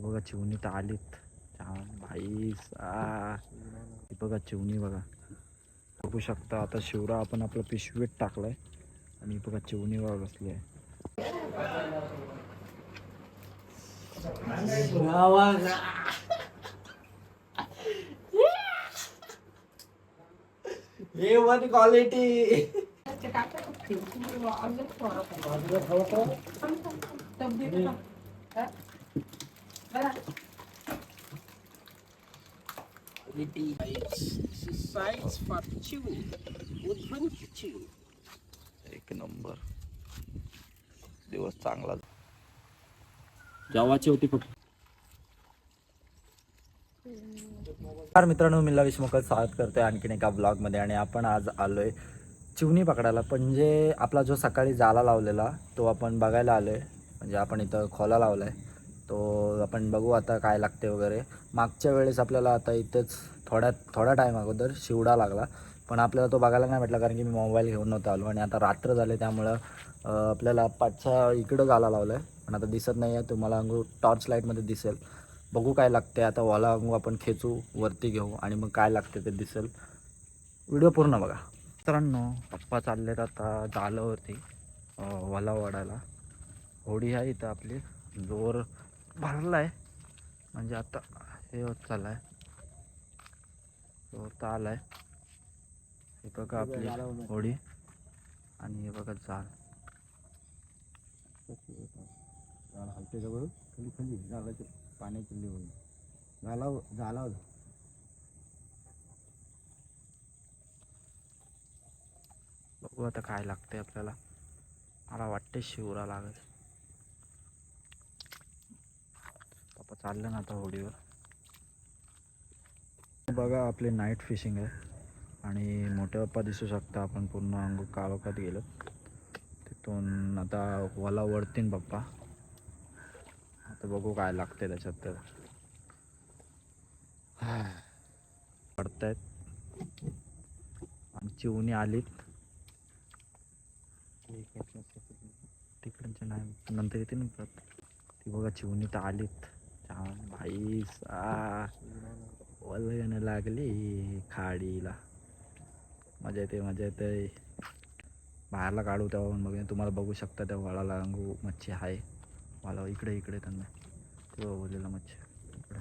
बघा चिवणी तर आलीत भाई बघा चिवणी बघा बघू शकता. आता शिवरा आपण आपलं पिशवीत टाकलाय आणि बघा चिवणीवर बसली आहे. A1 quality. एक नंबर दिवस चांगला जेवायची होती खूप. मित्रांनो, मी लविश मुकत स्वागत करतोय आणखीन एका ब्लॉगमध्ये. आणि आपण आज आलोय चिवणी पकडायला. म्हणजे आपला जो सकाळी जाळा लावलेला तो आपण बघायला आलोय. म्हणजे आपण इथं खोला लावलाय तो आपण बघू आता काय लागते वगैरे. मागच्या वेळेस आपल्याला आता इथेच थोडा टाईम अगोदर शिवडा लागला, पण आपल्याला तो बघायला नाही भेटला कारण की मी मोबाईल घेऊन नव्हतो आलो. आणि आता रात्र झाले त्यामुळं आपल्याला पाठच्या इकडं जाळा लावला आहे, पण आता दिसत नाही आहे. तुम्हाला अंगू टॉर्च लाईटमध्ये दिसेल. बघू काय लागते. आता वाला अंगू आपण खेचू वरती घेऊ आणि मग काय लागते ते दिसेल. व्हिडिओ पूर्ण बघा. मित्रांनो, पप्पा चाललेत आता जाळावरती वाला ओढायला. होडी आहे इथं आपली, जोर भरला आहे. म्हणजे आता हे होत चाललं आहे, जोर तर आला आहे. हे बघा आपली होडी आणि हे बघा जाळ. हलते जवळ खाली खाली झाडाच्या पाण्याची लेवल झाला. बघू आता काय लागते आपल्याला. मला वाटते शिवरा लागेल. पप्पा चालले ना आता होडीवर. बघा आपली नाईट फिशिंग आहे आणि मोठे पप्पा दिसू शकता. आपण पूर्ण अंगू काळोखात गेलो. तिथून आता वाला वरतीन पप्पा. आता बघू काय लागते त्याच्यात. तर पडतायत आणि चिवणी आलीत तिकडचे नाही, नंतर येते ना परत. ती बघा चिवणी तर आलीत भाई वलगण लागली खाडीला. मजा येते मजा येते. बाहेरला काढू तेव्हा मग तुम्हाला बघू शकता त्या वळाला अंगू मच्छी आहे. मला इकडे त्यांना तेव्हा बोललेला मच्छी इकडे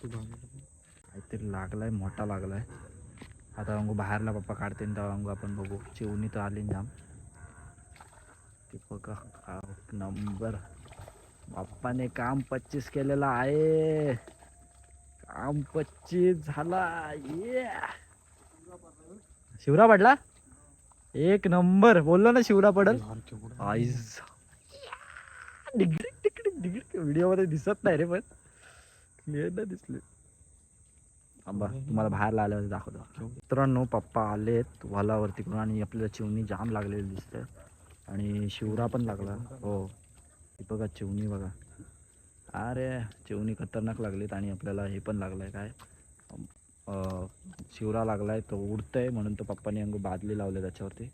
काहीतरी लागलाय, मोठा लागलाय. आता अंगू बाहेरला पप्पा काढते तेव्हा अंगू आपण बघू. चिवणी तर आली जाम. ती बघा नंबर. बाप्पाने काम 25 केलेला आहे. काम 25 झाला. ये शिवरा पडला. एक नंबर. बोललो ना शिवरा पडल. आईज व्हिडिओ मध्ये दिसत नाही रे, पण क्लिअर नाही दिसले. आंबा तुम्हाला बाहेर आल्यावर दाखवतो. मित्रांनो, पप्पा आलेत वालावरती करून आणि आपल्याला चिवणी जाम लागलेली दिसते आणि शिवरा पण लागला. हो बघा चिवणी बघा. अरे चिवणी खतरनाक लागलीत आणि आपल्याला हे पण लागलंय काय शिवरा लागलाय. तो उडतंय म्हणून तो पप्पाने अंगू बादली लावले त्याच्यावरती.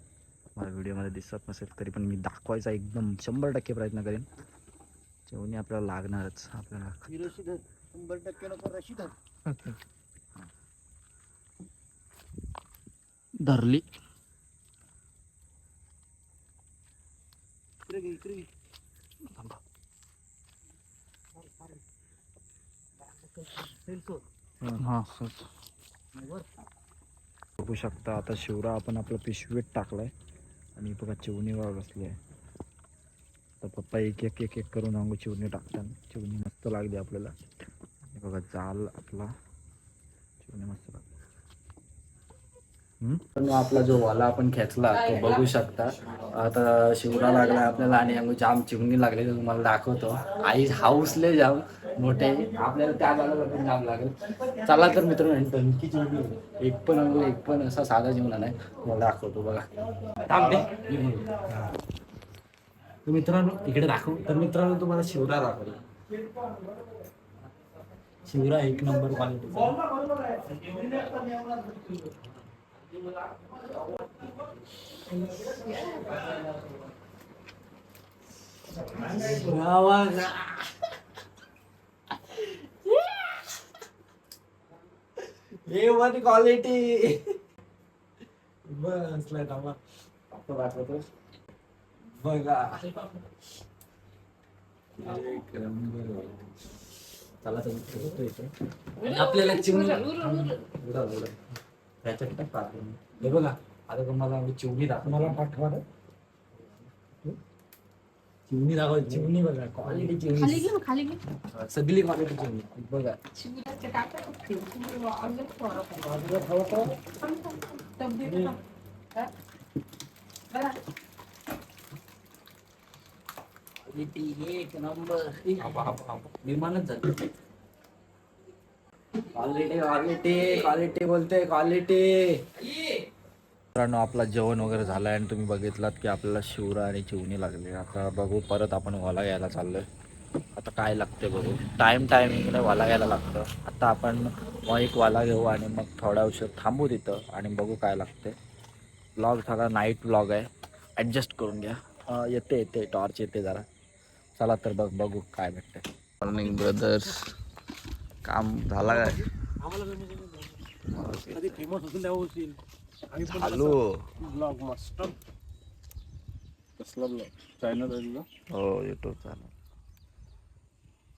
मला व्हिडिओमध्ये दिसत नसेल तरी पण मी दाखवायचा एकदम 100% प्रयत्न करेन. चिवणी आपल्याला लागणारच. आपल्याला 100% धरली. बघू शकता. आता शिवरा आपण आपलं पिशवीत टाकलाय आणि बघा चिवणीवर बसली आहे. तर पप्पा एक एक एक एक करून अंगू चिवणी टाकतात. चिवणी मस्त लागली आपल्याला. बघा जाल आपला चिवणी मस्त लागली. आपला जो वाला आपण खेचला तो बघू शकता. आता शिवरा लागला आपल्याला आणि अंगू जाम चिवणी लागली. तर तुम्हाला दाखवतो. आई हाऊसले जाम मोठे आपल्याला त्या जागाला पण जाम लागेल. चला तर मित्रांनो, टंकी चिवणी एक पण असा साधा जेवण नाही. तुम्हाला दाखवतो बघा. थांबते मित्रांनो, इकडे दाखव. तर मित्रांनो, तुम्हाला शिवरा दाखवला. शिवरा एक नंबर क्वालिटीचा. A1 क्वालिटी बसलाय थांबा दाखवतो बघा. चला आपल्याला हे बघा आता तुम्हाला चिवणी दाखव. मला पाठवा चिवणी दाखव. चिवणी बघा क्वालिटी चिवणी सगळी क्वालिटी चिवणी बघा. एक नंबर विमानच झालं. क्वालिटी क्वालिटी क्वालिटी बोलते क्वालिटी. मित्रांनो आपला जेवण वगैरे झालं आणि तुम्ही बघितलात की आपल्याला शिवरा आणि चिवणी लागली. आता बघू परत आपण वाला घ्यायला चाललोय. आता काय लागते बघू. टायमिंगने वाला घ्यायला लागतं. आता आपण मग एक वाला घेऊ आणि मग थोडा उशीर थांबू तिथं आणि बघू काय लागते. ब्लॉग थोडा नाईट ब्लॉग आहे, ॲडजस्ट करून घ्या. येते टॉर्च येते जरा. चला तर बघू काय भेटते. मॉर्निंग ब्रदर्स काम झाला काय? चालू ब्लॉग मस्त. कसला ब्लॉग? चॅनल आहे तुझा? हो यूट्यूब चॅनल.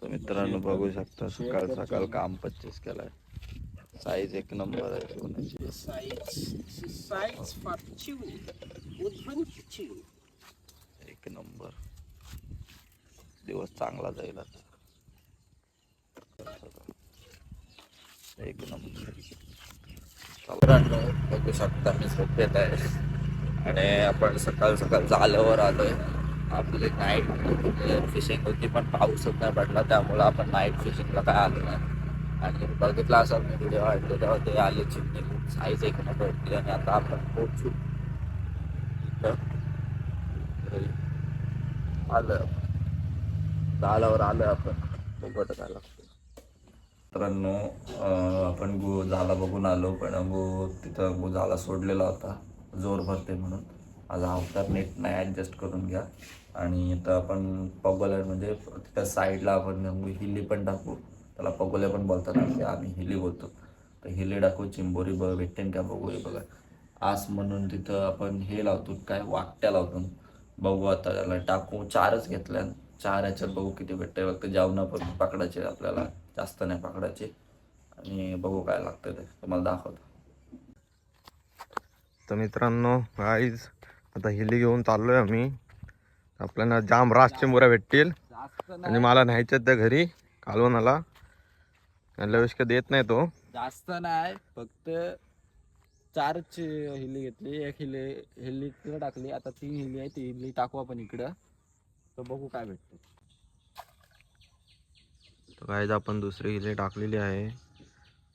तर मित्रांनो बघू शकता सकाळ काम 25 केलाय. साईज एक नंबर आहे. एक नंबर. दिवस चांगला जाईल आता. एक नंबर. बघू शकता मी झोपेत आहे आणि आपण सकाळ झाल्यावर आलोय. आपली नाईट फिशिंग होती पण पाऊसच नाही पडला, त्यामुळं आपण नाईट फिशिंगला काय आलो नाही. आणि बघितला असं मी व्हिडिओ वाढले तेव्हा ते आले चिमणी साईज एक नंबर होती. आणि आता आपण पोहोचू आलं झाल्यावर आलं आपण बघत काय लागतं. मित्रांनो आपण झाला बघून आलो पण तिथं झाला सोडलेला होता जोर भरते म्हणून. माझा अवतार नीट नाही ॲडजस्ट करून घ्या. आणि इथं आपण पगोल्या म्हणजे तिथं साईडला आपण हिली पण टाकू. त्याला पगोल्या पण बोलतात की आम्ही हिली बोलतो. तर हिली टाकू. चिंबोरी भेटेन का बघू. हे बघा आस म्हणून तिथं आपण हे लावतो काय वाकट्या लावतो. बघू आता त्याला टाकू. 4च घेतल्या. 4 ह्याच्यात बघू किती भेटते. फक्त जेवणा पण पकडायचे आपल्याला, जास्त नाही पकडायचे. आणि बघू काय लागतं ते तुम्हाला दाखवतो. तर मित्रांनो गाईज आता हिली घेऊन चाललोय आम्ही. आपल्याला जाम रास चिंबोऱ्या भेटतील आणि मला न्यायच्यात त्या घरी कालवणाला. लवेश का देत नाही तो जास्त नाही, फक्त 4च हिल्ली घेतली. एक हिल्ली तिकडे टाकली. आता 3 हिल्ली आहे. ती हिल्ली टाकू आपण इकडं. तर बघू काय भेटतं. तर गाईज आपण दुसरी हिली टाकलेली आहे.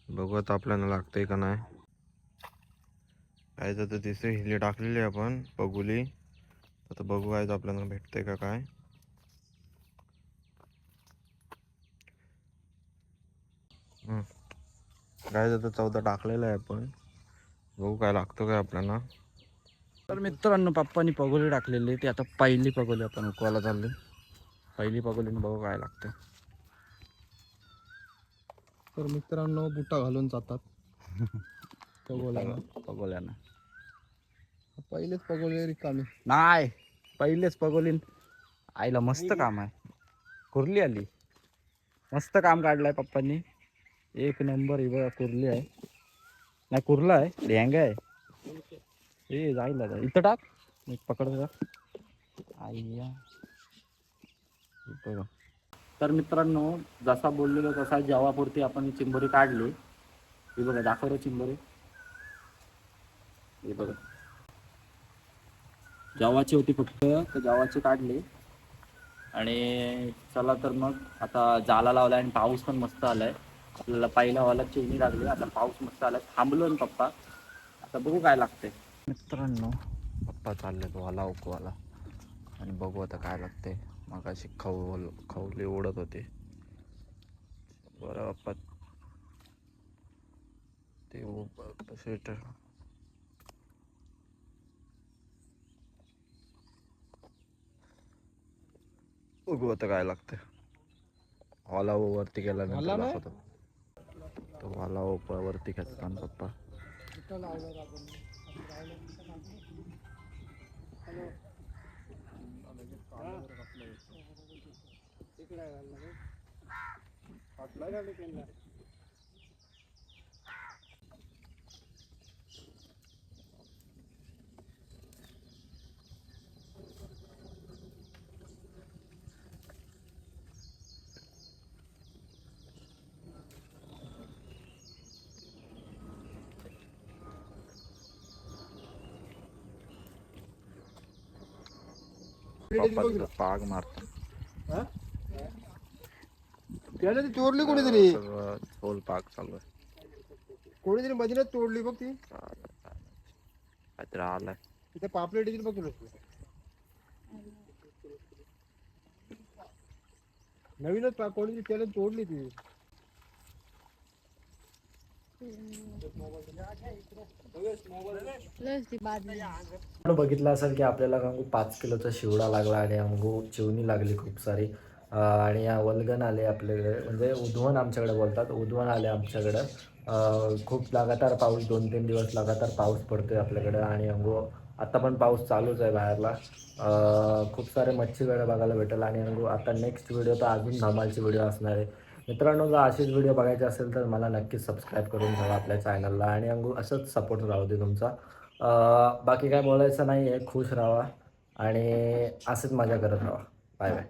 बघू आता आपल्याला लागतंय का नाही. गाईज आता तिसरी हिली टाकलेली आहे आपण पगुली. आता बघू गाईज आपल्याला भेटतंय का काय. गाईज आता 14 टाकलेलं आहे आपण. बघू काय लागतो काय आपल्याला. तर मित्रांनो पप्पानी पगोली टाकलेली. ती आता पहिली पगोली आपण उकवायला चाललो. पहिली पगोलीने बघू काय लागतं. तर मित्रांनो बुटा घालून जातात पगोल्यानं. पहिलेच पगोले रिकामी नाही, पहिलेच पगोलीन आईला मस्त काम आहे. कुर्ली आली. मस्त काम काढलंय पप्पांनी. एक नंबर. ही बघा कुर्ली आहे. नाही कुर्ला आहे, ढेंगा आहे. ए जाईल आता इथं टाक. मी पकडतो आईया. बघा तर मित्रांनो जसा बोललेलो तसा जेवापुरती आपण चिंबोरी काढली. ही बघा दाखव चिंबोरी. हे बघा जेवाची होती फक्त, तर जेवाची काढली. आणि चला तर मग आता जाला लावलाय आणि पाऊस पण मस्त आलाय. आपल्याला पहिला वाला चिवणी लागली. आता पाऊस मस्त आलाय. थांबलो ना पप्पा. आता बघू काय लागते. मित्रांनो पप्पा चालले तो वाला उकवाला आणि बघू आता काय लागते. मग अशी खवली ओढत होते. बरं पप्पा ते स्वेटर बघू आता काय लागतं. वाला वरती गेल्यानंतर दाखवतो. तो वाला वरती खेचताना पप्पा. पप्पा तिथं पाग मारतो. त्याला ती तोडली कोणीतरी, सगळं झोल पाग चालू आहे. कोणीतरी मधीनच तोडली बघ ती. काहीतरी आलाय. तिथे पापलेट येतील बघ तुला. नवीनच कोणीतरी त्याला तोडली ती. बघितलं असेल की आपल्याला गंगू 5 किलोचा शिवडा लागला आणि अंगू चिवणी लागली खूप सारी. आणि या वल्गन आले आपल्याकडे, म्हणजे उधवण आमच्याकडे बोलतात, उधवण आले आमच्याकडं. खूप लगातार पाऊस, 2-3 दिवस लगातार पाऊस पडतोय आपल्याकडे. आणि अंगू आता पण पाऊस चालूच आहे बाहेरला. खूप सारे मच्छी वेळा बघायला भेटेल. आणि अंगू आता नेक्स्ट व्हिडिओ तर अजून धमालची व्हिडिओ असणार आहे. मित्रांनो, जर अशीच व्हिडिओ बघायचे असेल तर मला नक्कीच सबस्क्राईब करून ठेवा आपल्या चॅनलला. आणि अंगू असंच सपोर्ट राहू दे तुमचा. बाकी काय बोलायचं नाही आहे. खुश राहा आणि असंच मजा करत राहा. Bye bye.